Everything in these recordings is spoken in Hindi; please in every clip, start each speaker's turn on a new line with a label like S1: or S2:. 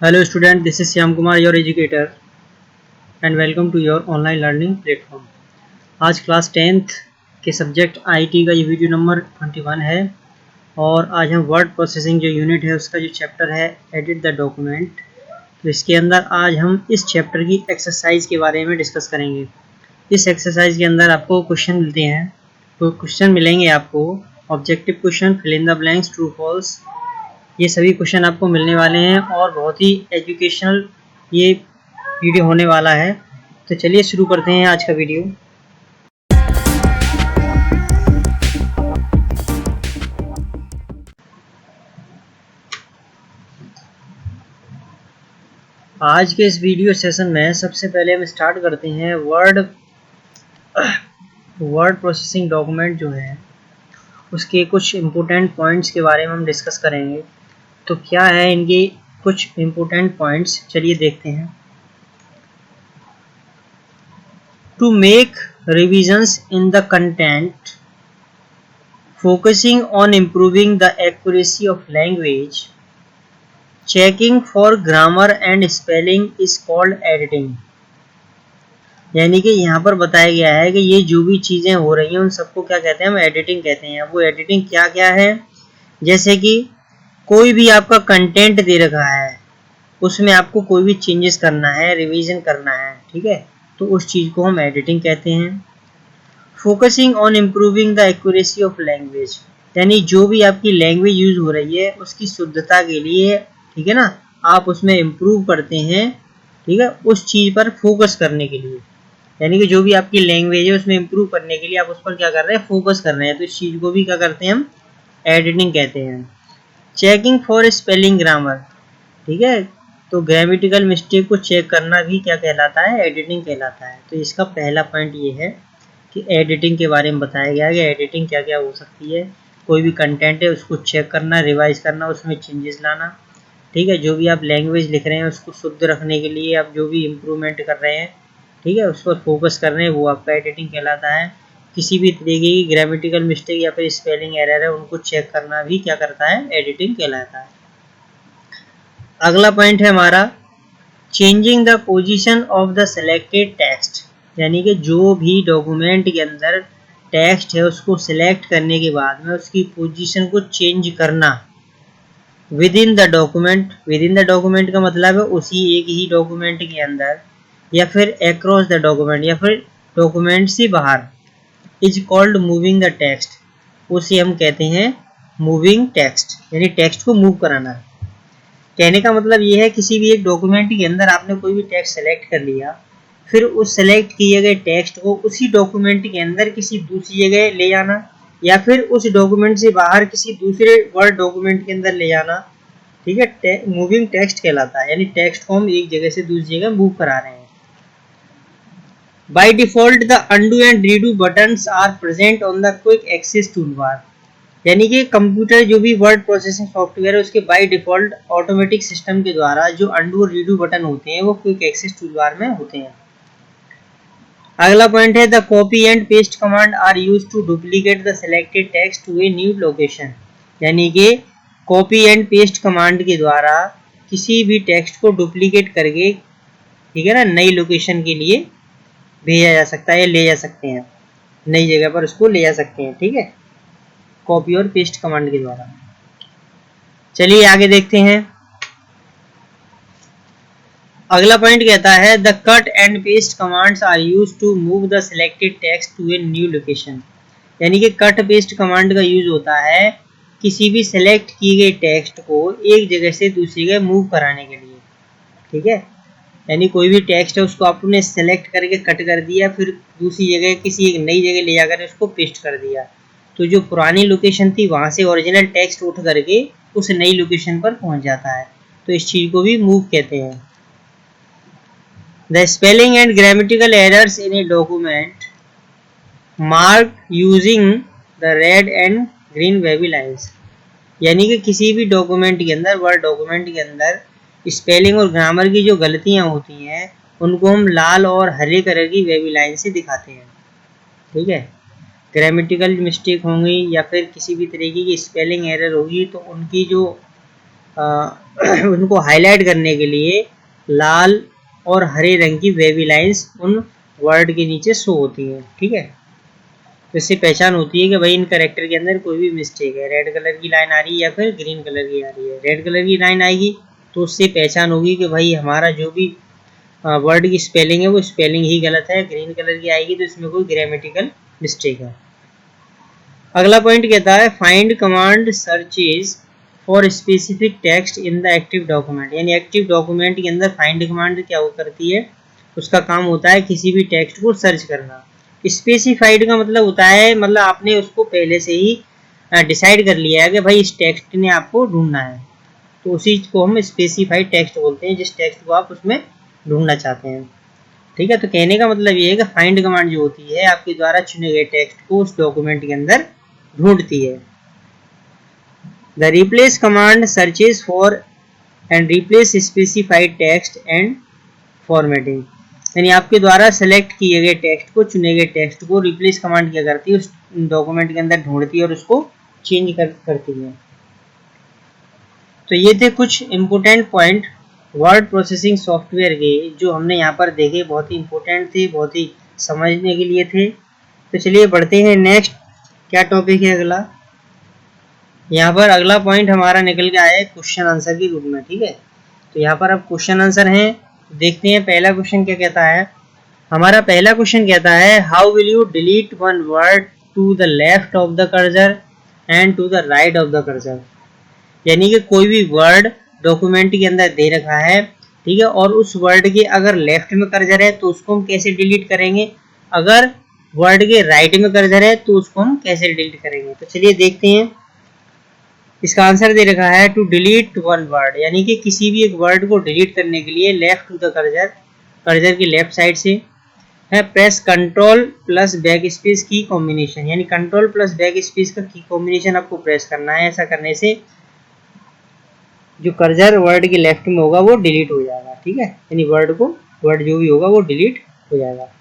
S1: Hello student, this is Shyam Kumar, your educator, and welcome to your online learning platform. आज क्लास 10th के सब्जेक्ट आईटी का ये वीडियो नंबर 21 है और आज हम वर्ड प्रोसेसिंग जो यूनिट है उसका जो चैप्टर है एडिट द डॉक्यूमेंट, तो इसके अंदर आज हम इस चैप्टर की एक्सरसाइज के बारे में डिस्कस करेंगे। इस एक्सरसाइज के अंदर आपको क्वेश्चन मिलते हैं, तो क्वेश्चन मिलेंगे आपको objective question, fill in the blanks, true false, ये सभी क्वेश्चन आपको मिलने वाले हैं और बहुत ही एजुकेशनल ये वीडियो होने वाला है। तो चलिए शुरू करते हैं आज का वीडियो। आज के इस वीडियो सेशन में सबसे पहले हम स्टार्ट करते हैं वर्ड प्रोसेसिंग डॉक्यूमेंट जो है उसके कुछ इम्पोर्टेंट पॉइंट्स के बारे में हम डिस्कस करेंगे। तो क्या है इनके कुछ इम्पोर्टेंट पॉइंट्स, चलिए देखते हैं। To make revisions in the content, focusing on improving the accuracy of language, checking for grammar and spelling is called editing। यानी कि यहाँ पर बताया गया है कि ये जो भी चीज़ें हो रही हैं उन सबको क्या कहते हैं, हम एडिटिंग कहते हैं। वो एडिटिंग क्या क्या है, जैसे कि कोई भी आपका कंटेंट दे रखा है उसमें आपको कोई भी चेंजेस करना है, रिवीजन करना है, ठीक है, तो उस चीज़ को हम एडिटिंग कहते हैं। Focusing on improving the accuracy of language, यानी जो भी आपकी लैंग्वेज यूज हो रही है उसकी शुद्धता के लिए, ठीक है ना, आप उसमें इम्प्रूव करते हैं, ठीक है, उस चीज़ पर फोकस करने के लिए। यानी कि जो भी आपकी लैंग्वेज है उसमें इम्प्रूव करने के लिए आप उस पर क्या कर रहे हैं, फोकस कर रहे हैं, तो इस चीज़ को भी क्या करते हैं, हम एडिटिंग कहते हैं। चेकिंग फॉर स्पेलिंग ग्रामर, ठीक है, तो ग्रामेटिकल मिस्टेक को चेक करना भी क्या कहलाता है, एडिटिंग कहलाता है। तो इसका पहला पॉइंट ये है कि एडिटिंग के बारे में बताया गया है कि एडिटिंग क्या क्या हो सकती है। कोई भी कंटेंट है उसको चेक करना, रिवाइज करना, उसमें चेंजेस लाना, ठीक है, जो भी आप लैंग्वेज लिख रहे हैं उसको शुद्ध रखने के लिए आप जो भी इम्प्रूवमेंट कर रहे हैं, ठीक है, उस पर फोकस कर रहे हैं, वो आपका एडिटिंग कहलाता है। किसी भी तरीके की ग्रामेटिकल मिस्टेक या फिर स्पेलिंग एरर है उनको चेक करना भी क्या करता है, एडिटिंग कहलाता है। अगला पॉइंट है हमारा changing the position of the selected text, यानी कि जो भी डॉक्यूमेंट के अंदर टेक्स्ट है उसको सिलेक्ट करने के बाद में उसकी पोजीशन को चेंज करना with in the document. With in the document का मतलब है उसी एक ही डॉक्यूमेंट के अंदर या फिर अक्रॉस द डॉक्यूमेंट या फिर डॉक्यूमेंट से बाहर, is called moving the text, उसे हम कहते हैं मूविंग टेक्स्ट, यानी टेक्स्ट को मूव कराना। कहने का मतलब ये है किसी भी एक डॉक्यूमेंट के अंदर आपने कोई भी टेक्स्ट सेलेक्ट कर लिया, फिर उस सेलेक्ट किए गए टेक्स्ट को उसी डॉक्यूमेंट के अंदर किसी दूसरी जगह ले जाना या फिर उस डॉक्यूमेंट से बाहर किसी दूसरे वर्ड डॉक्यूमेंट के अंदर ले जाना, ठीक है, मूविंग टेक्स्ट कहलाता है। यानी टेक्स्ट को हम एक जगह से दूसरी जगह मूव करा रहे हैं। By default the undo and redo buttons are present on the quick access toolbar, यानी कि कंप्यूटर जो भी वर्ड प्रोसेसिंग सॉफ्टवेयर है उसके बाय डिफॉल्ट ऑटोमेटिक सिस्टम के द्वारा जो अंडू और रीडू बटन होते हैं वो क्विक एक्सेस टूलबार में होते हैं। अगला पॉइंट है the copy and paste command are used to duplicate the selected text to a new location, यानी कि कॉपी एंड पेस्ट कमांड के द्वारा किसी भी टेक्स्ट को डुप्लीकेट करके, ठीक है ना, नई लोकेशन के लिए भेजा जा सकता है, ले जा सकते हैं, नई जगह पर उसको ले जा सकते हैं, ठीक है, कॉपी और पेस्ट कमांड के द्वारा। चलिए आगे देखते हैं। अगला पॉइंट कहता है the cut and paste commands are used to move the selected text to a new location, यानी कि कट पेस्ट कमांड का यूज होता है किसी भी सिलेक्ट किए गए टेक्स्ट को एक जगह से दूसरी जगह मूव कराने के लिए, ठीक है, यानी कोई भी टेक्स्ट है उसको आपने सेलेक्ट करके कट कर दिया, फिर दूसरी जगह किसी एक नई जगह ले जाकर उसको पेस्ट कर दिया, तो जो पुरानी लोकेशन थी वहां से ओरिजिनल टेक्स्ट उठ करके उस नई लोकेशन पर पहुंच जाता है, तो इस चीज को भी मूव कहते हैं। The spelling and grammatical errors in a document mark using the red and green wavy lines, यानी कि किसी भी डॉक्यूमेंट के अंदर, वर्ड डॉक्यूमेंट के अंदर स्पेलिंग और ग्रामर की जो गलतियां होती हैं उनको हम लाल और हरे कलर की वेवी लाइन से दिखाते हैं, ठीक है, ग्रामेटिकल मिस्टेक होंगी या फिर किसी भी तरीके की स्पेलिंग एरर होगी तो उनकी जो उनको हाईलाइट करने के लिए लाल और हरे रंग की वेवी लाइंस उन वर्ड के नीचे शो होती हैं, ठीक है। तो इससे पहचान होती है कि भाई इन करेक्टर के अंदर कोई भी मिस्टेक है, रेड कलर की लाइन आ रही है या फिर ग्रीन कलर की आ रही है। रेड कलर की लाइन आएगी तो उससे पहचान होगी कि भाई हमारा जो भी वर्ड की स्पेलिंग है वो स्पेलिंग ही गलत है। ग्रीन कलर की आएगी तो इसमें कोई ग्रामेटिकल मिस्टेक है। अगला पॉइंट कहता है find command searches for specific text in the active document, यानी एक्टिव डॉक्यूमेंट के अंदर फाइंड कमांड क्या करती है, उसका काम होता है किसी भी टेक्स्ट को सर्च करना। स्पेसिफाइड का मतलब होता है, मतलब आपने उसको पहले से ही डिसाइड कर लिया है कि भाई इस टेक्स्ट ने आपको ढूंढना है, तो उसी को हम स्पेसिफाइड टेक्स्ट बोलते हैं, जिस टेक्स्ट को आप उसमें ढूंढना चाहते हैं, ठीक है। तो कहने का मतलब ये है कि फाइंड कमांड जो होती है आपके द्वारा चुने गए टेक्स्ट को उस डॉक्यूमेंट के अंदर ढूंढती है। The replace command searches for and replace specified text and formatting, यानी आपके द्वारा सेलेक्ट किए गए टेक्स्ट को, चुने गए टेक्स्ट को रिप्लेस कमांड क्या करती है, उस डॉक्यूमेंट के अंदर ढूंढती है और उसको चेंज करती है। तो ये थे कुछ important point word processing software के जो हमने यहाँ पर देखे, बहुत ही इंपॉर्टेंट थे, बहुत ही समझने के लिए थे। तो चलिए बढ़ते हैं नेक्स्ट, क्या टॉपिक है अगला। यहाँ पर अगला पॉइंट हमारा निकल के आया है क्वेश्चन आंसर के रूप में, ठीक है। तो यहाँ पर अब क्वेश्चन आंसर हैं, देखते हैं पहला क्वेश्चन क्या कहता है। हमारा पहला क्वेश्चन कहता है how will you delete one word to the left of the cursor and to the right of the cursor, यानी कि कोई भी वर्ड डॉक्यूमेंट के अंदर दे रखा है, ठीक है, और उस वर्ड के अगर लेफ्ट में कर्सर है तो उसको हम कैसे डिलीट करेंगे, अगर वर्ड के राइट में कर्सर है तो उसको हम कैसे डिलीट करेंगे। तो चलिए देखते हैं। इसका आंसर दे रखा है टू डिलीट वन वर्ड, यानी कि किसी भी एक वर्ड को डिलीट करने के लिए left to the cursor, cursor की लेफ्ट साइड से है press control plus backspace की कॉम्बिनेशन, यानी कंट्रोल प्लस बैक स्पेस का की कॉम्बिनेशन आपको प्रेस करना है। ऐसा करने से जो कर्सर वर्ड के लेफ्ट में होगा वो डिलीट हो जाएगा, ठीक है, यानी वर्ड जो भी होगा वो डिलीट हो जाएगा।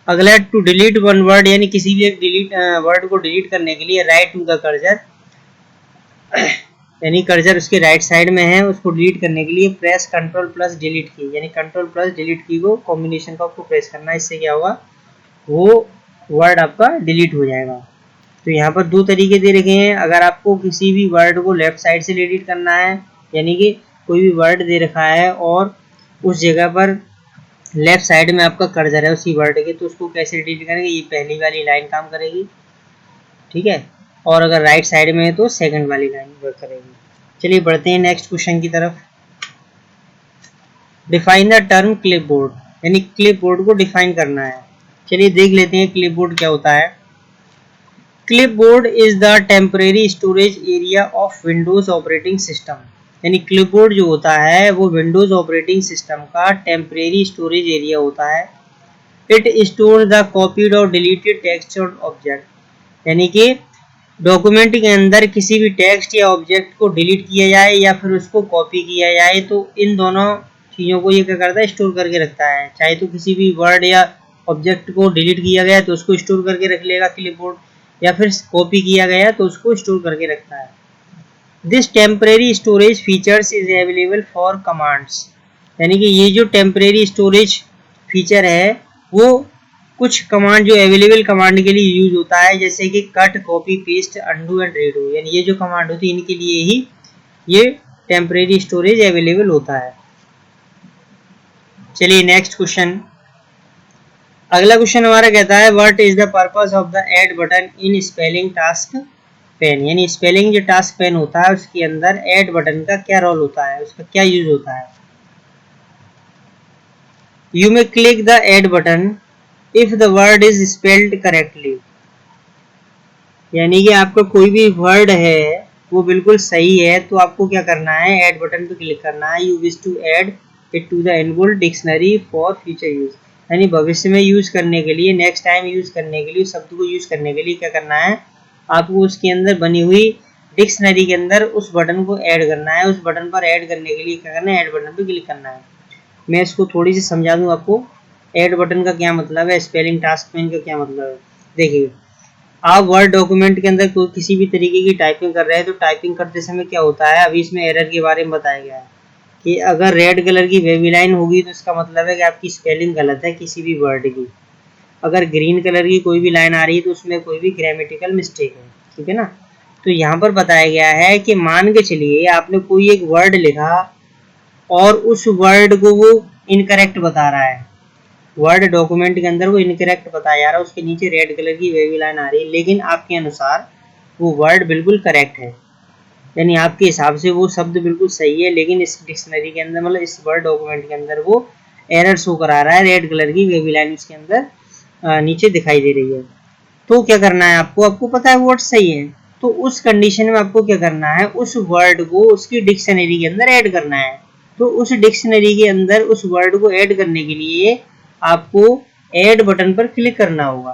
S1: अगला टू डिलीट वन वर्ड, यानी किसी भी एक डिलीट वर्ड को डिलीट करने के लिए राइट टू द कर्सर, यानी कर्सर उसके राइट साइड में है, उसको डिलीट करने के लिए press control plus delete key, यानी कंट्रोल प्लस डिलीट की को कॉम्बिनेशन का आपको प्रेस करना है। इससे क्या होगा, वो वर्ड आपका डिलीट हो जाएगा। तो यहाँ पर दो तरीके दे रखे हैं। अगर आपको किसी भी वर्ड को लेफ्ट साइड से डिलीट करना है, यानी कि कोई भी वर्ड दे रखा है और उस जगह पर लेफ्ट साइड में आपका कर्सर है उसी वर्ड के, तो उसको कैसे डिलीट करेंगे, ये पहली वाली लाइन काम करेगी, ठीक है, और अगर राइट साइड में है तो सेकंड वाली लाइन वर्क करेगी। चलिए बढ़ते हैं नेक्स्ट क्वेश्चन की तरफ। डिफाइन द टर्म क्लिपबोर्ड, यानी क्लिपबोर्ड को डिफाइन करना है। चलिए देख लेते हैं क्लिपबोर्ड क्या होता है। Clipboard is the temporary storage area of Windows operating system, यानी क्लिपबोर्ड जो होता है वो विंडोज ऑपरेटिंग सिस्टम का टेम्परेरी स्टोरेज एरिया होता है। इट स्टोर द कॉपीड और डिलीटेड टेक्स्ट और ऑब्जेक्ट, यानी कि डॉक्यूमेंट के अंदर किसी भी टेक्स्ट या ऑब्जेक्ट को डिलीट किया जाए या फिर उसको कॉपी किया जाए, तो इन दोनों चीज़ों को ये क्या करता है, स्टोर करके रखता है। चाहे तो किसी भी वर्ड या ऑब्जेक्ट को डिलीट किया गया तो उसको स्टोर करके रख लेगा क्लिपबोर्ड, या फिर कॉपी किया गया तो उसको स्टोर करके रखता है। This temporary storage features is available for commands, यानी कि ये जो टेम्परेरी स्टोरेज फीचर है वो कुछ कमांड जो अवेलेबल कमांड के लिए यूज होता है, जैसे कि cut, copy, paste, undo and redo, यानी ये जो कमांड होती है इनके लिए ही ये टेम्परेरी स्टोरेज अवेलेबल होता है। चलिए नेक्स्ट क्वेश्चन। अगला क्वेश्चन हमारा कहता है what is the purpose of the add button in spelling task pen, यानी स्पेलिंग जो टास्क पेन होता है उसके अंदर ऐड बटन का क्या रोल होता है, उसका क्या यूज होता है। You may click the add button if the word is spelled correctly, यानी कि आपका कोई भी वर्ड है वो बिल्कुल सही है तो आपको क्या करना है, ऐड बटन पे क्लिक करना है। You wish to add it to the inbuilt dictionary for future use, यानी भविष्य में यूज करने के लिए, नेक्स्ट टाइम यूज करने के लिए, शब्द को यूज करने के लिए क्या करना है, आपको उसके अंदर बनी हुई डिक्शनरी के अंदर उस बटन को ऐड करना है। उस बटन पर ऐड करने के लिए क्या करना है, ऐड बटन पे क्लिक करना है। मैं इसको थोड़ी सी समझा दूं आपको, ऐड बटन का क्या मतलब है, स्पेलिंग टास्क पेन का क्या मतलब है। देखिए आप वर्ड डॉक्यूमेंट के अंदर कोई किसी भी तरीके की टाइपिंग कर रहे हैं तो टाइपिंग करते समय क्या होता है, अभी इसमें एरर के बारे में बताया गया है कि अगर रेड कलर की वेवी लाइन होगी तो इसका मतलब है कि आपकी स्पेलिंग गलत है किसी भी वर्ड की। अगर ग्रीन कलर की कोई भी लाइन आ रही है तो उसमें कोई भी ग्रामेटिकल मिस्टेक है, ठीक है ना। तो यहाँ पर बताया गया है कि मान के चलिए आपने कोई एक वर्ड लिखा और उस वर्ड को वो इनकरेक्ट बता रहा है, वर्ड डॉक्यूमेंट के अंदर वो इनकरेक्ट बताया जा रहा है, उसके नीचे रेड कलर की वेवी लाइन आ रही है, लेकिन आपके अनुसार वो वर्ड बिल्कुल करेक्ट है, यानी आपके हिसाब से वो शब्द बिल्कुल सही है, लेकिन इस डिक्शनरी के अंदर मतलब इस वर्ड डॉक्यूमेंट के अंदर वो एरर शो करा रहा है, रेड कलर की वेवी लाइन उसके अंदर नीचे दिखाई दे रही है। तो क्या करना है आपको, आपको पता है वर्ड सही है, तो उस कंडीशन में आपको क्या करना है, उस वर्ड को उसकी डिक्शनरी के अंदर ऐड करना है। तो उस डिक्शनरी के अंदर उस वर्ड को ऐड करने के लिए आपको ऐड बटन पर क्लिक करना होगा,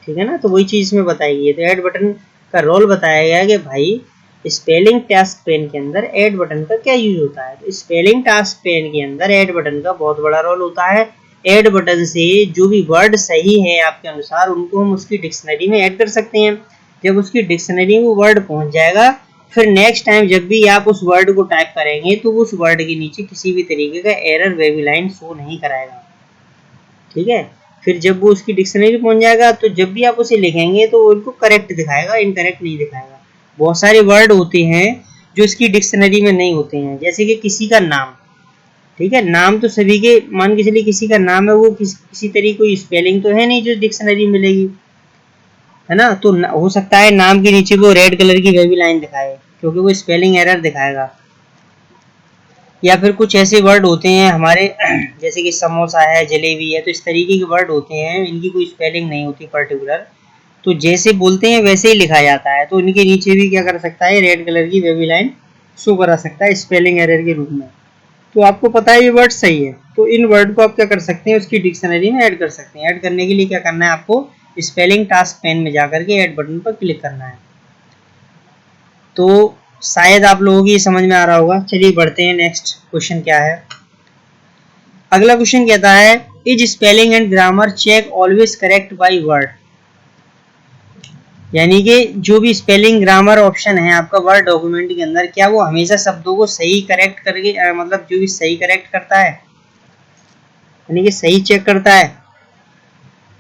S1: ठीक है ना। तो वही चीज में बताई गई है। तो ऐड बटन का रोल बताया गया है कि भाई स्पेलिंग टास्क पेन के अंदर ऐड बटन का क्या यूज होता है। तो स्पेलिंग टास्क पेन के अंदर ऐड बटन का बहुत बड़ा रोल होता है। ऐड बटन से जो भी वर्ड सही है आपके अनुसार उनको हम उसकी डिक्शनरी में ऐड कर सकते हैं। जब उसकी डिक्शनरी में वर्ड पहुंच जाएगा, फिर नेक्स्ट टाइम जब भी आप उस वर्ड को टाइप करेंगे तो उस वर्ड के नीचे किसी भी तरीके का एरर वेवी लाइन शो नहीं कराएगा, ठीक है। फिर जब वो उसकी डिक्शनरी पहुंच जाएगा तो जब भी आप उसे लिखेंगे तो उनको करेक्ट दिखाएगा, इनकरेक्ट नहीं दिखाएगा। बहुत सारे वर्ड होते हैं जो इसकी डिक्शनरी में नहीं होते हैं, जैसे कि किसी का नाम, ठीक है। नाम तो सभी के, मान के चलिए किसी का नाम है, वो किसी तरीके कोई स्पेलिंग तो है नहीं जो डिक्शनरी मिलेगी, है ना। तो हो सकता है नाम के नीचे वो रेड कलर की वेवी लाइन दिखाए क्योंकि वो स्पेलिंग एरर दिखाएगा। या फिर कुछ ऐसे वर्ड होते हैं हमारे जैसे कि समोसा है, जलेबी है, तो इस तरीके के वर्ड होते हैं इनकी कोई स्पेलिंग नहीं होती पर्टिकुलर, तो जैसे बोलते हैं वैसे ही लिखा जाता है। तो इनके नीचे भी क्या कर सकता है, रेड कलर की वेवी लाइन शो करा सकता है स्पेलिंग एरर के रूप में। तो आपको पता है ये वर्ड सही है, तो इन वर्ड को आप क्या कर सकते हैं, उसकी डिक्शनरी में ऐड कर सकते हैं। ऐड करने के लिए क्या करना है, आपको स्पेलिंग टास्क पेन में जाकर के ऐड बटन पर क्लिक करना है। तो शायद आप लोगों की समझ में आ रहा होगा। चलिए बढ़ते हैं, नेक्स्ट क्वेश्चन क्या है। अगला क्वेश्चन कहता है, is spelling and grammar check always correct by word. यानी कि जो भी स्पेलिंग ग्रामर ऑप्शन है आपका वर्ड डॉक्यूमेंट के अंदर, क्या वो हमेशा शब्दों को सही करेक्ट करके मतलब जो भी सही करेक्ट करता है, यानी कि सही चेक करता है।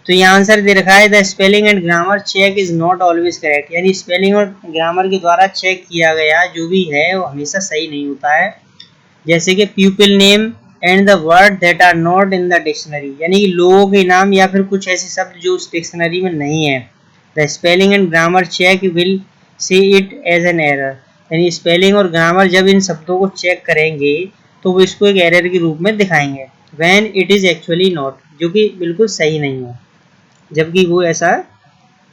S1: तो ये आंसर दे रखा है, the spelling and grammar check is not always correct. यानी स्पेलिंग और ग्रामर के द्वारा चेक किया गया जो भी है वो हमेशा सही नहीं होता है। जैसे कि people name and the word that are not in the dictionary, यानी कि लोगों के नाम या फिर कुछ ऐसे शब्द जो उस डिक्शनरी में नहीं है। The spelling and grammar check will see it as an error. यानी स्पेलिंग और ग्रामर जब इन शब्दों को चेक करेंगे तो वो इसको एक एरर के रूप में दिखाएंगे, when it is actually not, जो कि बिल्कुल सही नहीं है, जबकि वो ऐसा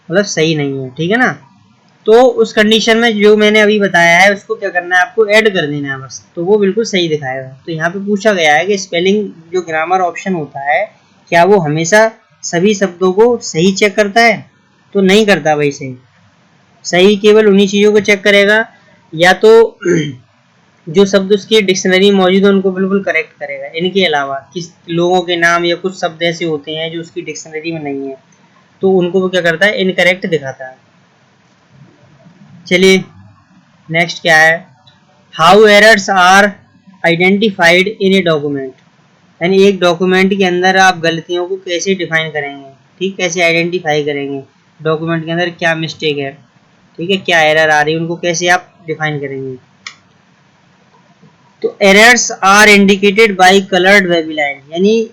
S1: मतलब सही नहीं है, ठीक है ना। तो उस कंडीशन में जो मैंने अभी बताया है उसको क्या करना है, आपको ऐड कर देना है बस, तो वो बिल्कुल सही दिखाएगा। तो यहाँ पे पूछा गया है कि स्पेलिंग जो ग्रामर ऑप्शन होता है क्या वो हमेशा सभी शब्दों को सही चेक करता है, तो नहीं करता भाई। सही केवल उन्हीं चीज़ों को चेक करेगा या तो जो शब्द उसकी डिक्शनरी मौजूद है उनको बिल्कुल करेक्ट करेगा, इनके अलावा किस लोगों के नाम या कुछ शब्द ऐसे होते हैं जो उसकी डिक्शनरी में नहीं है तो उनको वो क्या करता है, इनकरेक्ट दिखाता है। चलिए नेक्स्ट क्या है, how errors are identified in a document. यानी एक डॉक्यूमेंट के अंदर आप गलतियों को कैसे डिफाइन करेंगे, ठीक, कैसे आइडेंटिफाई करेंगे डॉक्यूमेंट के अंदर क्या मिस्टेक है, ठीक है, क्या एरर आ रही है, उनको कैसे आप डिफाइन करेंगे। तो errors are indicated by coloured wavy line, यानी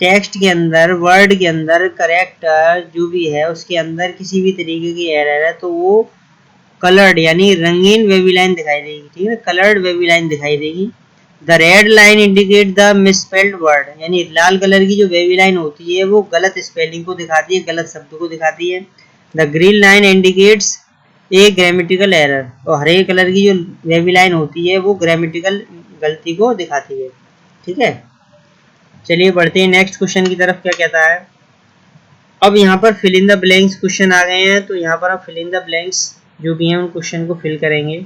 S1: टेक्स्ट के अंदर, वर्ड के अंदर करेक्टर जो भी है उसके अंदर किसी भी तरीके की एरर है तो वो कलर्ड यानी रंगीन वेवी लाइन दिखाई देगी, ठीक है, कलर्ड वेवी लाइन दिखाई देगी। The red line indicate the misspelled word, यानी लाल कलर की जो वेवी लाइन होती है वो गलत स्पेलिंग को दिखाती है, गलत शब्द को दिखाती है। The green line indicates a grammatical error, और हरे कलर की जो वेवी लाइन होती है वो ग्रामेटिकल गलती को दिखाती है, ठीक है। चलिए बढ़ते हैं नेक्स्ट क्वेश्चन की तरफ, क्या कहता है। अब यहाँ पर fill in the blanks question आ गए हैं, तो यहाँ पर आप फिल इन द ब्लैंक्स जो भी हैं उन क्वेश्चन को फिल करेंगे।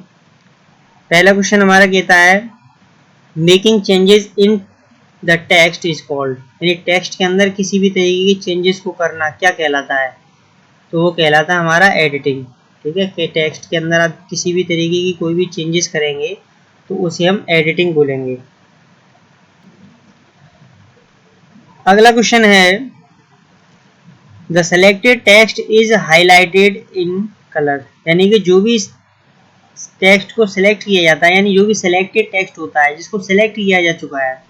S1: पहला क्वेश्चन हमारा कहता है, making changes in the text is called, यानी टेक्स्ट के अंदर किसी भी तरीके की चेंजेस को करना क्या कहलाता है। तो वो कहलाता है हमारा एडिटिंग। ठीक है, कि टेक्स्ट के अंदर आप किसी भी तरीके की कोई भी चेंजेस करेंगे तो उसे हम एडिटिंग बोलेंगे। अगला क्वेश्चन है the selected text is highlighted in colour, यानी कि जो भी टेक्स्ट को सिलेक्ट किया जाता है, यानी जो भी सिलेक्टेड टेक्स्ट होता है जिसको सिलेक्ट किया जा चुका है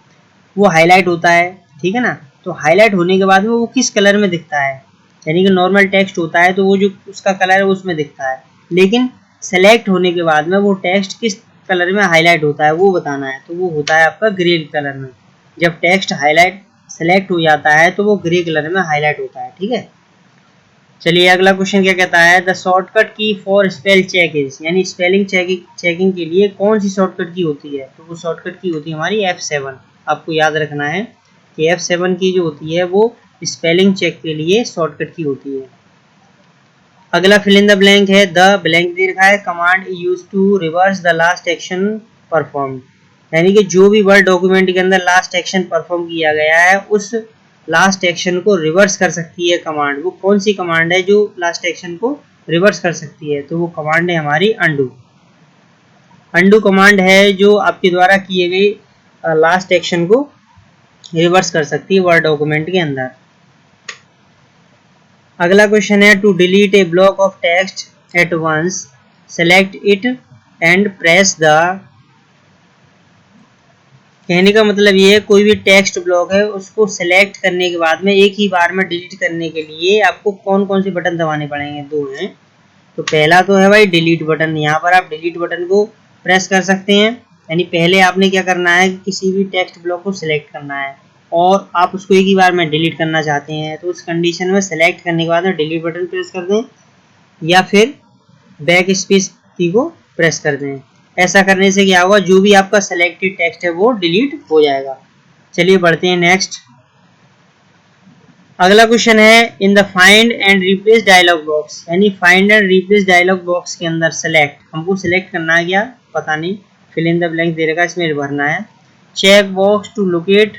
S1: वो हाईलाइट होता है। ठीक है ना, तो हाईलाइट होने के बाद में वो किस कलर में दिखता है, यानी कि नॉर्मल टेक्स्ट होता है तो वो जो उसका कलर है उसमें दिखता है, लेकिन सेलेक्ट होने के बाद में वो टेक्स्ट किस कलर में हाईलाइट होता है वो बताना है। तो वो होता है आपका ग्रे कलर में। जब टेक्स्ट हाईलाइट सेलेक्ट हो जाता है तो वो ग्रे कलर में हाईलाइट होता है। ठीक है, चलिए अगला क्वेश्चन क्या कहता है द शॉर्टकट की फॉर स्पेल चेक इज, यानी स्पेलिंग चेकिंग के लिए कौन सी शॉर्टकट की होती है। तो वो शॉर्टकट की होती है हमारी F7। आपको याद रखना है कि F7 की जो होती है वो स्पेलिंग चेक के लिए शॉर्टकट की होती है। अगला फिल इन द ब्लैंक है द ब्लैंक दे रखा है command use to reverse the last action perform, यानी कि जो भी वर्ड डॉक्यूमेंट के अंदर लास्ट एक्शन परफॉर्म किया गया है उस लास्ट एक्शन को रिवर्स कर सकती है कमांड। वो कौन सी कमांड है जो लास्ट एक्शन को रिवर्स कर सकती है। तो वो कमांड है हमारी अंडू। अंडू कमांड है जो आपके द्वारा किए गए लास्ट एक्शन को रिवर्स कर सकती है वर्ड डॉक्यूमेंट के अंदर। अगला क्वेश्चन है to delete a block of text at once select it and press the, कहने का मतलब ये है कोई भी टेक्स्ट ब्लॉक है उसको सेलेक्ट करने के बाद में एक ही बार में डिलीट करने के लिए आपको कौन कौन से बटन दबाने पड़ेंगे। दो हैं। तो पहला तो है भाई डिलीट बटन, यहाँ पर आप डिलीट बटन को प्रेस कर सकते हैं, यानी पहले आपने क्या करना है किसी भी टेक्स्ट ब्लॉक को सिलेक्ट करना है और आप उसको एक ही बार में डिलीट करना चाहते हैं, तो उस कंडीशन में सेलेक्ट करने के बाद में डिलीट बटन प्रेस कर दें या फिर बैक स्पेस की को प्रेस कर दें। ऐसा करने से क्या होगा जो भी आपका सेलेक्टेड टेक्स्ट है वो डिलीट हो जाएगा। चलिए बढ़ते हैं नेक्स्ट। अगला क्वेश्चन है in the find and replace dialogue box, यानी find and replace dialogue box के अंदर सेलेक्ट, हमको सिलेक्ट करना है क्या पता नहीं, फिल इन द ब्लैंक दे रखा है इसमें भरना है। Check box to locate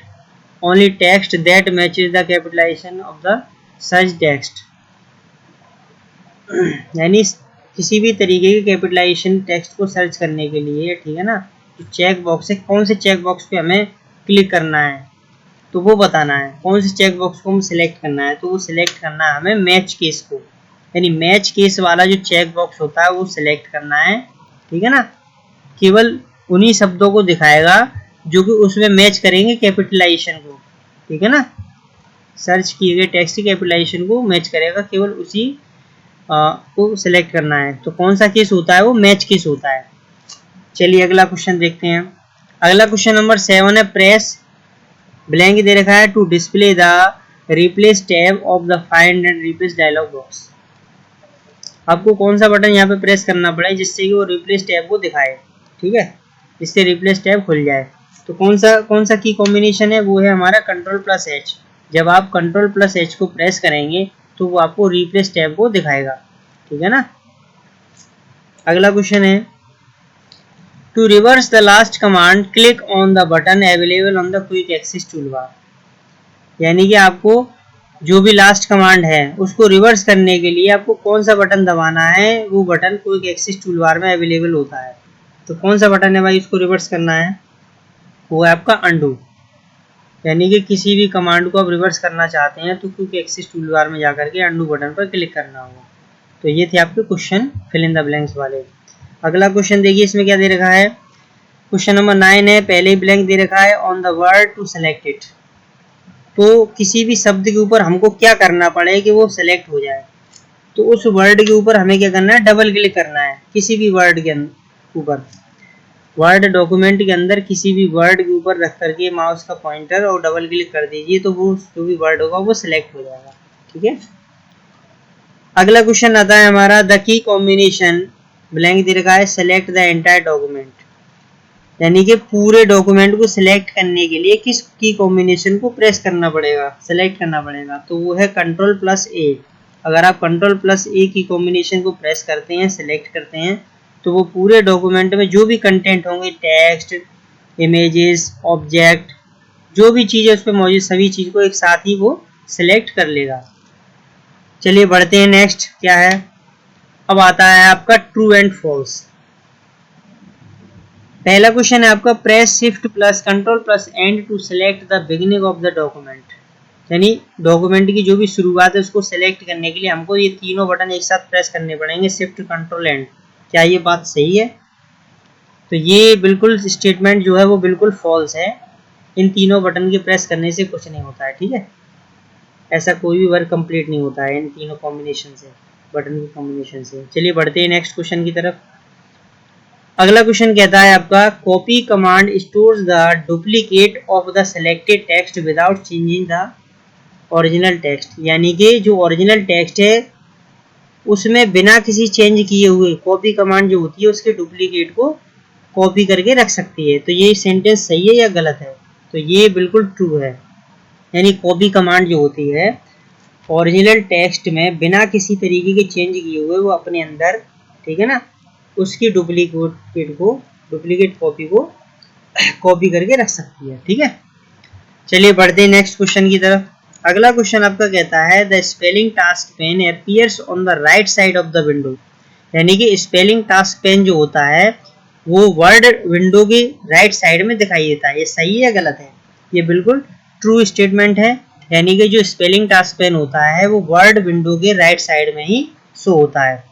S1: only text that matches the capitalisation of the search text, यानी किसी भी तरीके के कैपिटलाइजेशन टेक्स्ट को सर्च करने के लिए, ठीक है ना, जो चेक बॉक्स है कौन से चेक बॉक्स पे हमें क्लिक करना है तो वो बताना है। कौन से चेक बॉक्स को हम सिलेक्ट करना है, तो वो सिलेक्ट करना है हमें मैच केस को, यानी मैच केस वाला जो चेक बॉक्स होता है वो सिलेक्ट करना है। ठीक है ना, केवल उन्हीं शब्दों को दिखाएगा जो कि उसमें मैच करेंगे कैपिटलाइजेशन को। ठीक है ना, सर्च किए गए टेक्स्ट की कैपिटलाइजेशन को मैच करेगा, केवल उसी को सिलेक्ट करना है। तो कौन सा केस होता है वो मैच केस होता है। चलिए अगला क्वेश्चन देखते हैं। अगला क्वेश्चन नंबर 7 है प्रेस ब्लैंक दे रखा है to display the replace tab of the find and replace dialogue box. आपको कौन सा बटन यहाँ पे प्रेस करना पड़े जिससे कि वो रिप्लेस टैब को दिखाए। ठीक है, जिससे रिप्लेस टैब खुल जाए। तो कौन सा की कॉम्बिनेशन है, वो है हमारा Ctrl+H। जब आप Ctrl+H को प्रेस करेंगे तो वो आपको रिप्लेस टैब को दिखाएगा। ठीक है ना। अगला क्वेश्चन है to reverse the last command click on the button available on the quick access toolbar, यानी कि आपको जो भी लास्ट कमांड है उसको रिवर्स करने के लिए आपको कौन सा बटन दबाना है, वो बटन क्विक एक्सेस टूलबार में अवेलेबल होता है। तो कौन सा बटन है भाई उसको रिवर्स करना है, वो है आपका अंडू, यानी कि किसी भी कमांड को आप रिवर्स करना चाहते हैं तो क्विक एक्सेस टूलबार में जाकर के अंडू बटन पर क्लिक करना होगा। तो ये थे आपके question fill in the blanks वाले। अगला क्वेश्चन देखिए इसमें क्या दे रखा है। क्वेश्चन नंबर 9 है, पहले ही ब्लैंक दे रखा है on the word to select it. तो किसी भी शब्द के ऊपर हमको क्या करना पड़े कि वो सेलेक्ट हो जाए, तो उस वर्ड के ऊपर हमें क्या करना है, डबल क्लिक करना है किसी भी वर्ड के ऊपर। वर्ड डॉक्यूमेंट के अंदर किसी भी वर्ड के ऊपर रख करके माउस का पॉइंटर और डबल क्लिक कर दीजिए तो वो जो भी वर्ड होगा वो सिलेक्ट हो जाएगा। ठीक है। अगला क्वेश्चन आता है हमारा द की कॉम्बिनेशन ब्लैंक दे रखा है सेलेक्ट द एंटायर डॉक्यूमेंट, यानी कि पूरे डॉक्यूमेंट को सिलेक्ट करने के लिए किस की कॉम्बिनेशन को प्रेस करना पड़ेगा, सिलेक्ट करना पड़ेगा। तो वो है Ctrl+A। अगर आप Ctrl+A की कॉम्बिनेशन को प्रेस करते हैं, सिलेक्ट करते हैं, तो वो पूरे डॉक्यूमेंट में जो भी कंटेंट होंगे, टेक्स्ट, इमेजेस, ऑब्जेक्ट, जो भी चीज़ है उस पर मौजूद सभी चीज़ को एक साथ ही वो सिलेक्ट कर लेगा। चलिए बढ़ते हैं, नेक्स्ट क्या है। अब आता है आपका ट्रू एंड फॉल्स। पहला क्वेश्चन है आपका, press shift plus control plus and to select the beginning of the document. यानी डॉक्यूमेंट की जो भी शुरुआत है उसको सेलेक्ट करने के लिए हमको ये तीनों बटन एक साथ प्रेस करने पड़ेंगे, शिफ्ट कंट्रोल एंड। क्या ये बात सही है? तो ये बिल्कुल स्टेटमेंट जो है वो बिल्कुल फॉल्स है। इन तीनों बटन के प्रेस करने से कुछ नहीं होता है, ठीक है। ऐसा कोई भी वर्क कंप्लीट नहीं होता है इन तीनों कॉम्बिनेशन से, बटन के कॉम्बिनेशन से। चलिए बढ़ते हैं नेक्स्ट क्वेश्चन की तरफ। अगला क्वेश्चन कहता है आपका, copy command stores the duplicate of the selected text without changing the original text. यानी कि जो ओरिजिनल टेक्स्ट है उसमें बिना किसी चेंज किए हुए कॉपी कमांड जो होती है उसके डुप्लीकेट को कॉपी करके रख सकती है। तो ये सेंटेंस सही है या गलत है? तो ये बिल्कुल ट्रू है। यानी कॉपी कमांड जो होती है ओरिजिनल टेक्स्ट में बिना किसी तरीके के चेंज किए हुए वो अपने अंदर, ठीक है ना, उसकी डुप्लीकेट कॉपी को कॉपी करके रख सकती है, ठीक है। चलिए बढ़ते हैं नेक्स्ट क्वेश्चन की तरफ। अगला क्वेश्चन आपका कहता है, the spelling task pen appears on the right side of the window. यानी कि स्पेलिंग टास्क पेन जो होता है वो वर्ड विंडो की राइट साइड में दिखाई देता है। ये सही है या गलत है? ये बिल्कुल ट्रू स्टेटमेंट है। यानी कि जो स्पेलिंग टास्क पेन होता है वो वर्ड विंडो के राइट साइड में ही शो होता है।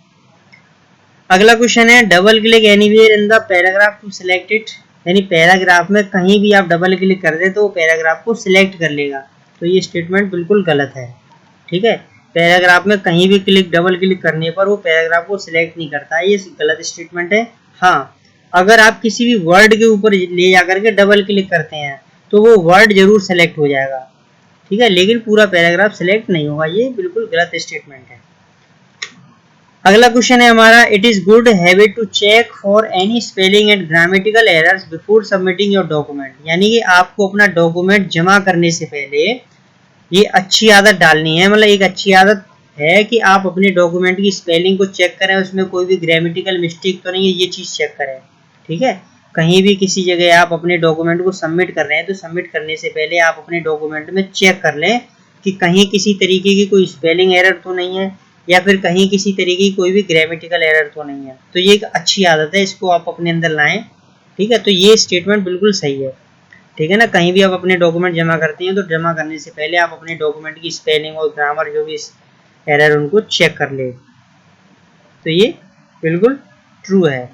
S1: अगला क्वेश्चन है, double click anywhere in the paragraph to select it. यानी पैराग्राफ में कहीं भी आप डबल क्लिक कर दे तो वो पैराग्राफ को सिलेक्ट कर लेगा। तो ये स्टेटमेंट बिल्कुल गलत है, ठीक है। पैराग्राफ में कहीं भी डबल क्लिक करने पर वो पैराग्राफ को सिलेक्ट नहीं करता है, ये गलत स्टेटमेंट है। हाँ, अगर आप किसी भी वर्ड के ऊपर ले जाकर के डबल क्लिक करते हैं तो वो वर्ड जरूर सेलेक्ट हो जाएगा, ठीक है, लेकिन पूरा पैराग्राफ सिलेक्ट नहीं होगा। ये बिल्कुल गलत स्टेटमेंट है। अगला क्वेश्चन है हमारा, it is good habit to check for any spelling and grammatical errors before submitting your document. यानी कि आपको अपना डॉक्यूमेंट जमा करने से पहले ये अच्छी आदत डालनी है, मतलब एक अच्छी आदत है कि आप अपने डॉक्यूमेंट की स्पेलिंग को चेक करें, उसमें कोई भी ग्रामेटिकल मिस्टेक तो नहीं है, ये चीज़ चेक करें, ठीक है। कहीं भी किसी जगह आप अपने डॉक्यूमेंट को सबमिट कर रहे हैं तो सबमिट करने से पहले आप अपने डॉक्यूमेंट में चेक कर लें कि कहीं किसी तरीके की कोई स्पेलिंग एरर तो नहीं है या फिर कहीं किसी तरीके की कोई भी ग्रामेटिकल एरर तो नहीं है। तो ये एक अच्छी आदत है, इसको आप अपने अंदर लाएं, ठीक है। तो ये स्टेटमेंट बिल्कुल सही है, ठीक है ना। कहीं भी आप अपने डॉक्यूमेंट जमा करते हैं तो जमा करने से पहले आप अपने डॉक्यूमेंट की स्पेलिंग और ग्रामर जो भी एरर उनको चेक कर ले। तो ये बिल्कुल ट्रू है।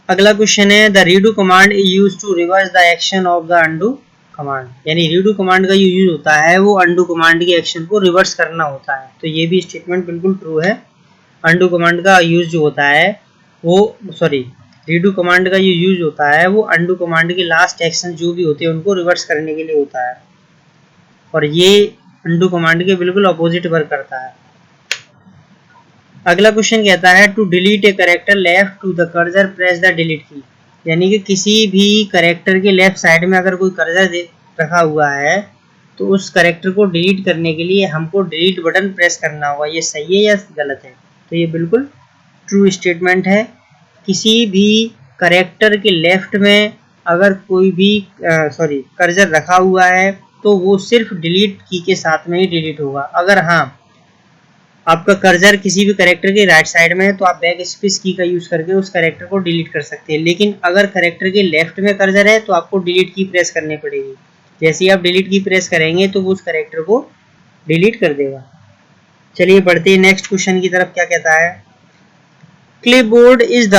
S1: अगला क्वेश्चन है, the redo command is use to reverse the action of the undo command. यानी रीडू कमांड का जो यूज होता है वो अंडू कमांड के एक्शन को रिवर्स करना होता है। तो ये भी स्टेटमेंट बिल्कुल ट्रू है। अंडू कमांड का यूज जो होता है वो रीडू कमांड का जो यूज होता है वो अंडू कमांड के लास्ट एक्शन जो भी होते हैं उनको रिवर्स करने के लिए होता है, और ये अंडू कमांड के बिल्कुल अपोजिट वर्क करता है। अगला क्वेश्चन कहता है, to delete a character left to the cursor press the delete key. यानी कि किसी भी करेक्टर के लेफ्ट साइड में अगर कोई कर्सर रखा हुआ है तो उस करेक्टर को डिलीट करने के लिए हमको डिलीट बटन प्रेस करना होगा। ये सही है या गलत है? तो ये बिल्कुल ट्रू स्टेटमेंट है। किसी भी करेक्टर के लेफ्ट में अगर कोई भी कर्सर रखा हुआ है तो वो सिर्फ डिलीट की के साथ में ही डिलीट होगा। अगर हाँ आपका कर्सर किसी भी करेक्टर के राइट साइड में है तो आप बैक स्पेस की का यूज करके उस करेक्टर को डिलीट कर सकते हैं, लेकिन अगर करेक्टर के लेफ्ट में कर्सर है तो आपको डिलीट की प्रेस करनी पड़ेगी। जैसे ही आप डिलीट की प्रेस करेंगे तो वो उस करेक्टर को डिलीट कर देगा। चलिए बढ़ते हैं नेक्स्ट क्वेश्चन की तरफ। क्या कहता है, clipboard is the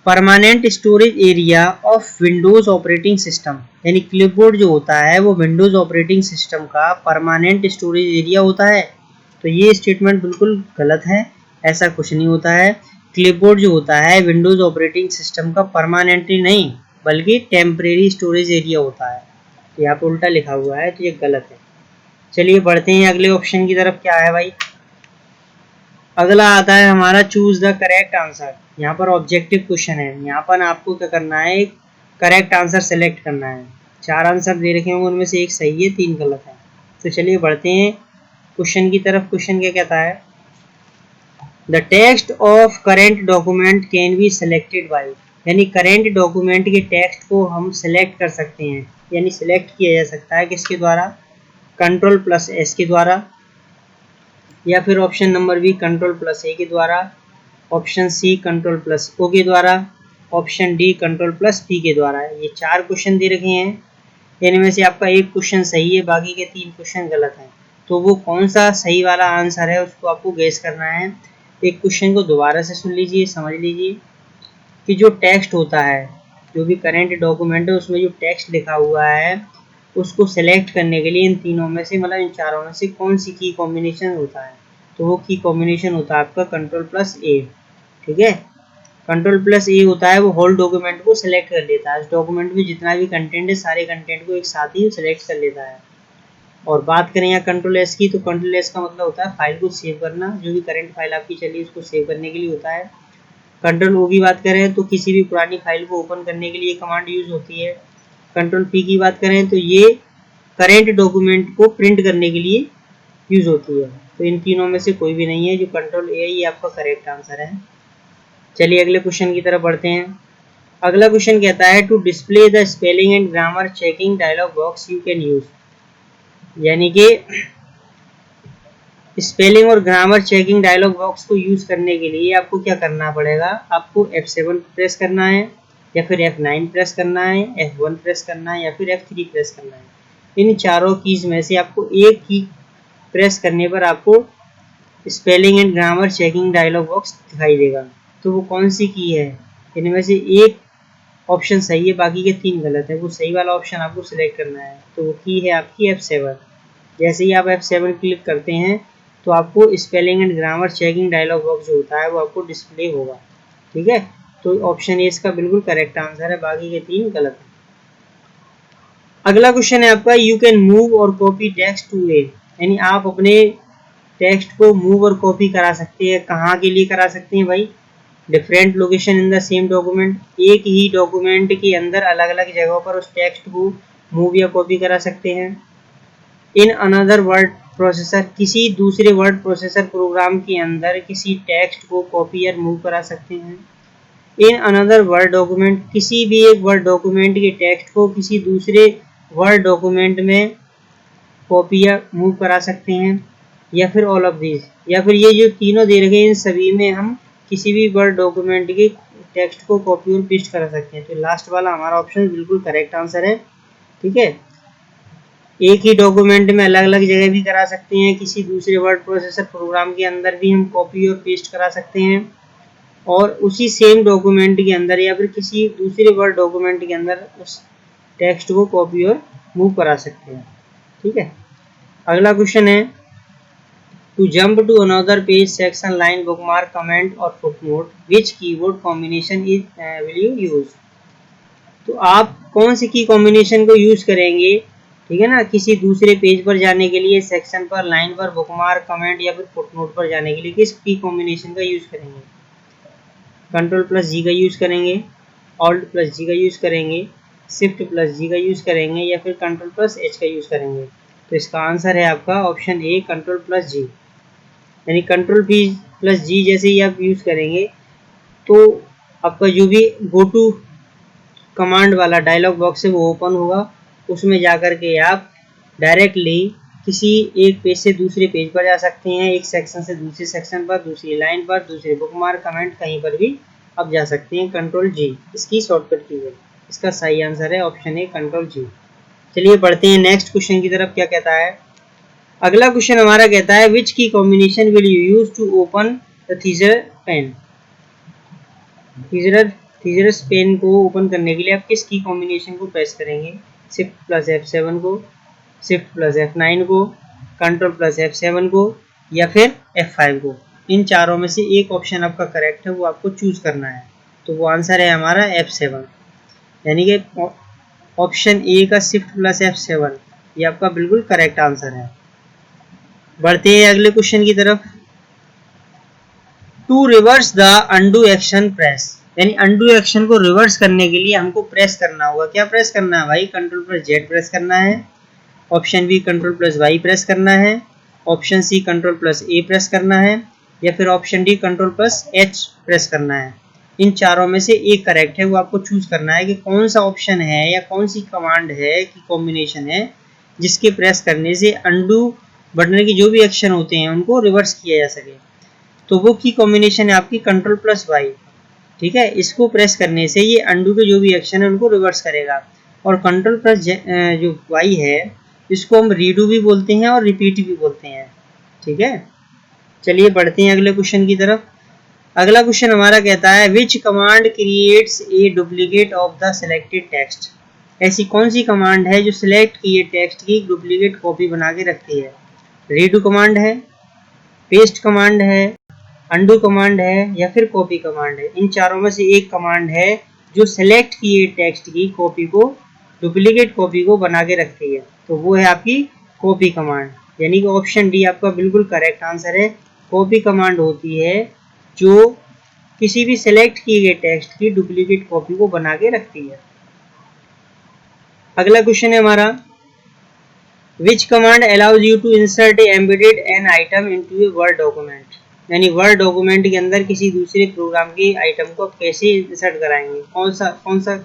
S1: permanent storage area of Windows operating system. यानी क्लिपबोर्ड जो होता है वो विंडोज ऑपरेटिंग सिस्टम का परमानेंट स्टोरेज एरिया होता है। तो ये स्टेटमेंट बिल्कुल गलत है, ऐसा कुछ नहीं होता है। क्लिपबोर्ड जो होता है विंडोज ऑपरेटिंग सिस्टम का परमानेंटली नहीं बल्कि टेम्परेरी स्टोरेज एरिया होता है। तो यहाँ पे उल्टा लिखा हुआ है, तो ये गलत है। चलिए बढ़ते हैं अगले ऑप्शन की तरफ। क्या है भाई, अगला आता है हमारा, चूज द करेक्ट आंसर। यहाँ पर ऑब्जेक्टिव क्वेश्चन है, यहाँ पर आपको क्या करना है, करेक्ट आंसर सेलेक्ट करना है। 4 आंसर दे रखे होंगे, उनमें से एक सही है 3 गलत है। तो चलिए बढ़ते हैं क्वेश्चन की तरफ। क्वेश्चन क्या कहता है, the text of current document can be selected by. यानी करेंट डॉक्यूमेंट के टेक्स्ट को हम सिलेक्ट कर सकते हैं, यानी सिलेक्ट किया जा सकता है किसके द्वारा, कंट्रोल प्लस एस के द्वारा। या फिर option number B control plus A के द्वारा, option C control plus O के द्वारा, option D control plus P के द्वारा। ये 4 क्वेश्चन दे रखे हैं, इनमें से आपका एक क्वेश्चन सही है, बाकी के 3 क्वेश्चन गलत हैं। तो वो कौन सा सही वाला आंसर है उसको आपको गेस करना है। एक क्वेश्चन को दोबारा से सुन लीजिए, समझ लीजिए कि जो टेक्स्ट होता है, जो भी करेंट डॉक्यूमेंट है उसमें जो टेक्स्ट लिखा हुआ है उसको सेलेक्ट करने के लिए इन तीनों में से, मतलब इन चारों में से कौन सी की कॉम्बिनेशन होता है। तो वो की कॉम्बिनेशन होता है आपका कंट्रोल प्लस ए। ठीक है, कंट्रोल प्लस ए होता है वो होल डॉक्यूमेंट को सिलेक्ट कर लेता है। उस डॉक्यूमेंट में जितना भी कंटेंट है सारे कंटेंट को एक साथ ही सिलेक्ट कर लेता है। और बात करें यहाँ कंट्रोल एस की, तो कंट्रोल एस का मतलब होता है फाइल को सेव करना, जो भी करंट फाइल आपकी चली उसको सेव करने के लिए होता है। कंट्रोल ओ की बात करें तो किसी भी पुरानी फाइल को ओपन करने के लिए कमांड यूज होती है। कंट्रोल पी की बात करें तो ये करेंट डॉक्यूमेंट को प्रिंट करने के लिए यूज होती है। तो इन तीनों में से कोई भी नहीं है, जो कंट्रोल ए ये आपका करेक्ट आंसर है। चलिए अगले क्वेश्चन की तरफ बढ़ते हैं। अगला क्वेश्चन कहता है to display the spelling and grammar checking dialog box you can use, यानी कि स्पेलिंग और ग्रामर चेकिंग डायलॉग बॉक्स को यूज करने के लिए आपको क्या करना पड़ेगा, आपको F7 प्रेस करना है, या फिर F9 प्रेस करना है, F1 प्रेस करना है, या फिर F3 प्रेस करना है। इन चारों कीज में से आपको एक की प्रेस करने पर आपको spelling and grammar checking dialog box दिखाई देगा। तो वो कौन सी की है, इनमें से एक ऑप्शन सही है, बाकी के 3 गलत है। वो सही वाला ऑप्शन आपको सिलेक्ट करना है। तो वो की है आपकी F7। जैसे ही आप F7 क्लिक करते हैं तो आपको spelling and grammar checking dialog box जो होता है वो आपको डिस्प्ले होगा। ठीक है, तो ऑप्शन ए इसका बिल्कुल करेक्ट आंसर है, बाकी के 3 गलत है। अगला क्वेश्चन है आपका यू कैन मूव और कॉपी टेक्स्ट टू ए, यानी आप अपने टेक्स्ट को मूव और कॉपी करा सकते हैं। कहाँ के लिए करा सकते हैं भाई, different location in the same document, एक ही डॉक्यूमेंट के अंदर अलग अलग जगहों पर उस टेक्स्ट को मूव या कॉपी करा सकते हैं। इन अनदर वर्ड प्रोसेसर, किसी दूसरे वर्ड प्रोसेसर प्रोग्राम के अंदर किसी टेक्स्ट को कॉपी या मूव करा सकते हैं। इन अनदर वर्ड डॉक्यूमेंट, किसी भी एक वर्ड डॉक्यूमेंट के टेक्स्ट को किसी दूसरे वर्ड डॉक्यूमेंट में कॉपी या मूव करा सकते हैं। या फिर ऑल ऑफ दीज, या फिर ये जो तीनों दे रखे हैं इन सभी में हम किसी भी वर्ड डॉक्यूमेंट के टेक्स्ट को कॉपी और पेस्ट करा सकते हैं। तो लास्ट वाला हमारा ऑप्शन बिल्कुल करेक्ट आंसर है। ठीक है, एक ही डॉक्यूमेंट में अलग अलग जगह भी करा सकते हैं, किसी दूसरे वर्ड प्रोसेसर प्रोग्राम के अंदर भी हम कॉपी और पेस्ट करा सकते हैं, और उसी सेम डॉक्यूमेंट के अंदर या फिर किसी दूसरे वर्ड डॉक्यूमेंट के अंदर उस टेक्स्ट को कॉपी और मूव करा सकते हैं। ठीक है, अगला क्वेश्चन है to jump to another page section line bookmark comment और footnote which keyword combination is will you use. तो आप कौन सी की कॉम्बिनेशन को यूज करेंगे, ठीक है ना, किसी दूसरे पेज पर जाने के लिए, सेक्शन पर, लाइन पर, बुकमार्क, कमेंट या फिर फुटनोट पर जाने के लिए किस की कॉम्बिनेशन का यूज करेंगे। कंट्रोल प्लस जी का यूज करेंगे, ऑल्ट प्लस जी का यूज करेंगे, शिफ्ट प्लस जी का यूज करेंगे, या फिर कंट्रोल प्लस एच का यूज करेंगे। तो इसका आंसर है आपका ऑप्शन ए कंट्रोल प्लस जी, यानी कंट्रोल प्लस जी जैसे ही आप यूज करेंगे तो आपका जो भी गो टू कमांड वाला डायलॉग बॉक्स है वो ओपन होगा। उसमें जाकर के आप डायरेक्टली किसी एक पेज से दूसरे पेज पर जा सकते हैं, एक सेक्शन से दूसरे सेक्शन पर, दूसरी लाइन पर, दूसरे बुकमार्क, कमेंट, कहीं पर भी आप जा सकते हैं। कंट्रोल जी इसकी शॉर्टकट की है। इसका सही आंसर है ऑप्शन ए कंट्रोल जी। चलिए बढ़ते हैं नेक्स्ट क्वेश्चन की तरफ। क्या कहता है अगला क्वेश्चन हमारा, कहता है which key combination will you use to open the thesaurus pane. Thesaurus pane को ओपन करने के लिए आप किस की कॉम्बिनेशन को प्रेस करेंगे, शिफ्ट प्लस F7 को, शिफ्ट प्लस F9 को, कंट्रोल प्लस F7 को, या फिर F5 को। इन चारों में से एक ऑप्शन आपका करेक्ट है, वो आपको चूज करना है। तो वो आंसर है हमारा F7, यानी कि ऑप्शन ए का शिफ्ट प्लस F7 ये आपका बिल्कुल करेक्ट आंसर है। बढ़ते हैं अगले क्वेश्चन की तरफ। To reverse the undo action press, यानी अनडू एक्शन को रिवर्स करने के लिए हमको प्रेस करना होगा। क्या प्रेस करना है भाई, कंट्रोल प्लस जेड प्रेस करना है, option B control plus Y press करना है, option C control plus A press करना है, या फिर option D control plus H press करना है। इन चारों में से एक करेक्ट है, वो आपको चूज करना है कि कौन सा ऑप्शन है या कौन सी कमांड है कि कॉम्बिनेशन है जिसके प्रेस करने से अनडू बढ़ने की जो भी एक्शन होते हैं उनको रिवर्स किया जा सके। तो वो की कॉम्बिनेशन है आपकी कंट्रोल प्लस वाई, ठीक है। इसको प्रेस करने से ये अंडू के जो भी एक्शन है उनको रिवर्स करेगा। और कंट्रोल प्लस जो वाई है इसको हम रीडू भी बोलते हैं और रिपीट भी बोलते हैं, ठीक है। चलिए बढ़ते हैं अगले क्वेश्चन की तरफ। अगला क्वेश्चन हमारा कहता है विच command creates a duplicate of the selected text. ऐसी कौन सी कमांड है जो सिलेक्ट किए टेक्स्ट की डुप्लीकेट कॉपी बना के रखती है। रीडू कमांड है, पेस्ट कमांड है, अंडू कमांड है या फिर कॉपी कमांड है। इन चारों में से एक कमांड है जो सिलेक्ट किए टेक्स्ट की कॉपी को, डुप्लीकेट कॉपी को बना के रखती है। तो वो है आपकी कॉपी कमांड, यानी कि ऑप्शन डी आपका बिल्कुल करेक्ट आंसर है। कॉपी कमांड होती है जो किसी भी सिलेक्ट किए गए टेक्स्ट की डुप्लीकेट कॉपी को बना के रखती है। अगला क्वेश्चन है हमारा which command allows you to insert a embedded an item into a word document. यानी वर्ड डॉक्यूमेंट के अंदर किसी दूसरे प्रोग्राम के आइटम को आप कैसे इंसर्ट कराएंगे, कौन सा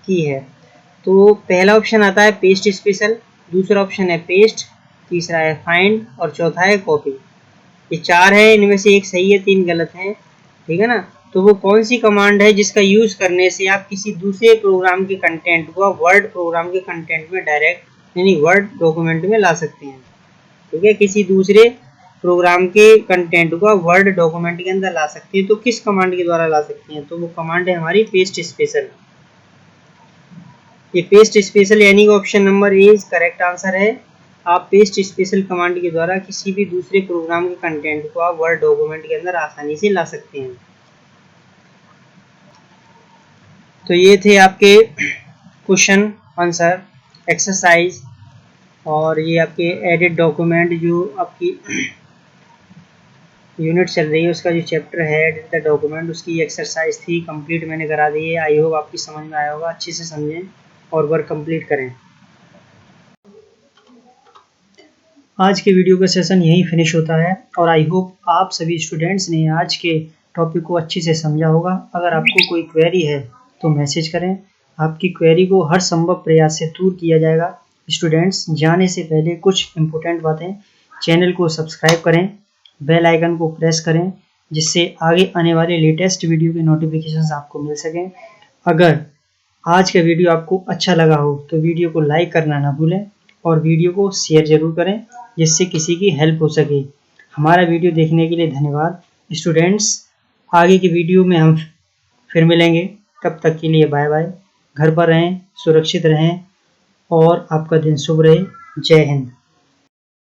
S1: की है। तो पहला ऑप्शन आता है पेस्ट स्पेशल, दूसरा ऑप्शन है पेस्ट, तीसरा है फाइंड और चौथा है कॉपी। ये चार है, इनमें से एक सही है, तीन गलत है, ठीक है ना। तो वो कौन सी कमांड है जिसका यूज करने से आप किसी दूसरे प्रोग्राम के कंटेंट को वर्ड प्रोग्राम के कंटेंट में डायरेक्ट यानी वर्ड डॉक्यूमेंट में ला सकते हैं, ठीक है। किसी दूसरे प्रोग्राम के कंटेंट को वर्ड डॉक्यूमेंट के अंदर ला सकते हैं, तो किस कमांड के द्वारा ला सकते हैं। तो वो कमांड है हमारी पेस्ट स्पेशल। ये पेस्ट स्पेशल यानी कि option number A correct answer है। आप पेस्ट स्पेशल कमांड के द्वारा किसी भी दूसरे प्रोग्राम के कंटेंट को आप वर्ड डॉक्यूमेंट के अंदर आसानी से ला सकते हैं। तो ये थे आपके क्वेश्चन आंसर एक्सरसाइज, और ये आपके एडिट डॉक्यूमेंट जो आपकी यूनिट चल रही है उसका जो चैप्टर है एडिट द डॉक्यूमेंट, उसकी एक्सरसाइज थी, कंप्लीट मैंने करा दी है। आई होप आपकी समझ में आया होगा, अच्छे से समझें और वर्क कंप्लीट करें। आज के वीडियो का सेशन यहीं फिनिश होता है और आई होप आप सभी स्टूडेंट्स ने आज के टॉपिक को अच्छे से समझा होगा। अगर आपको कोई क्वेरी है तो मैसेज करें, आपकी क्वेरी को हर संभव प्रयास से दूर किया जाएगा। स्टूडेंट्स जाने से पहले कुछ इम्पोर्टेंट बातें, चैनल को सब्सक्राइब करें, बेल आइकन को प्रेस करें जिससे आगे आने वाले लेटेस्ट वीडियो के नोटिफिकेशंस आपको मिल सकें। अगर आज का वीडियो आपको अच्छा लगा हो तो वीडियो को लाइक करना ना भूलें और वीडियो को शेयर जरूर करें जिससे किसी की हेल्प हो सके। हमारा वीडियो देखने के लिए धन्यवाद स्टूडेंट्स। आगे की वीडियो में हम फिर मिलेंगे, तब तक के लिए बाय बाय। घर पर रहें, सुरक्षित रहें और आपका दिन शुभ रहे। जय हिंद।